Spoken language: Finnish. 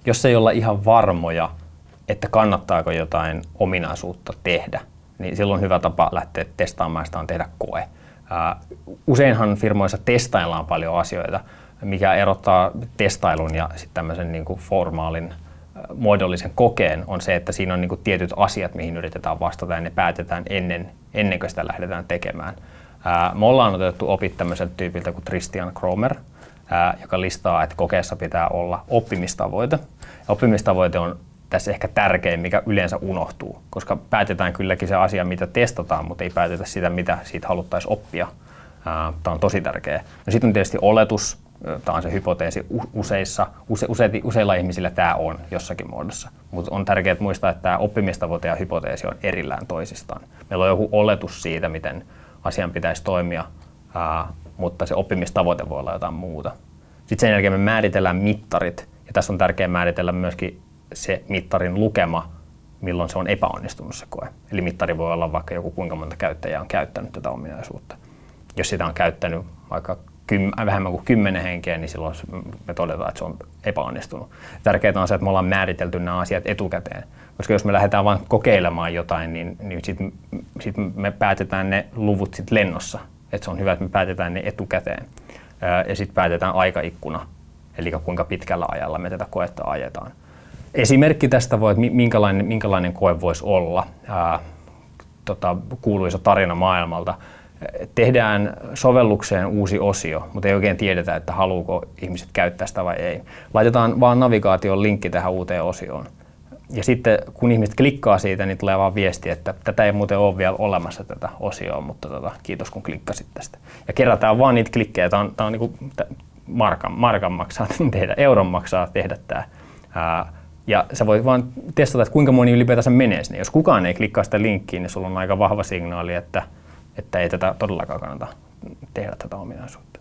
jos ei olla ihan varmoja, että kannattaako jotain ominaisuutta tehdä, niin silloin hyvä tapa lähteä testaamaan sitä on tehdä koe. Useinhan firmoissa testaillaan paljon asioita, mikä erottaa testailun ja sitten tämmöisen niin kuin formaalin muodollisen kokeen on se, että siinä on niin kuin tietyt asiat, mihin yritetään vastata ja ne päätetään ennen kuin sitä lähdetään tekemään. Me ollaan otettu opit tämmöiseltä tyypiltä kuin Christian Kromer, joka listaa, että kokeessa pitää olla oppimistavoite. Ja oppimistavoite on tässä ehkä tärkein, mikä yleensä unohtuu, koska päätetään kylläkin se asia, mitä testataan, mutta ei päätetä sitä, mitä siitä haluttaisiin oppia. Tämä on tosi tärkeä. No sitten on tietysti oletus, tämä on se hypoteesi. Useilla ihmisillä tämä on jossakin muodossa, mutta on tärkeää muistaa, että tämä oppimistavoite ja hypoteesi on erillään toisistaan. Meillä on joku oletus siitä, miten asian pitäisi toimia, mutta se oppimistavoite voi olla jotain muuta. Sitten sen jälkeen me määritellään mittarit, ja tässä on tärkeää määritellä myöskin se mittarin lukema, milloin se on epäonnistunut se koe. Eli mittari voi olla vaikka joku kuinka monta käyttäjää on käyttänyt tätä ominaisuutta. Jos sitä on käyttänyt vaikka vähemmän kuin 10 henkeä, niin silloin me todetaan, että se on epäonnistunut. Tärkeää on se, että me ollaan määritelty nämä asiat etukäteen. Koska jos me lähdetään vain kokeilemaan jotain, niin sit me päätetään ne luvut sit lennossa. Et se on hyvä, että me päätetään ne etukäteen. Ja sitten päätetään aikaikkuna, eli kuinka pitkällä ajalla me tätä koetta ajetaan. Esimerkki tästä voi, että minkälainen koe voisi olla. Kuuluisa tarina maailmalta. Tehdään sovellukseen uusi osio, mutta ei oikein tiedetä, että haluuko ihmiset käyttää sitä vai ei. Laitetaan vaan navigaation linkki tähän uuteen osioon. Ja sitten kun ihmiset klikkaa siitä, niin tulee vaan viesti, että tätä ei muuten ole vielä olemassa tätä osioa, mutta kiitos kun klikkasit tästä. Ja kerätään vaan niitä klikkejä. Tämä on niin kuin markan maksaa tehdä, euron maksaa tehdä tämä. Ja sä voit vaan testata, että kuinka moni ylipäätänsä menee sinne. Jos kukaan ei klikkaa sitä linkkiä, niin sulla on aika vahva signaali, että ei tätä todellakaan kannata tehdä tätä ominaisuutta.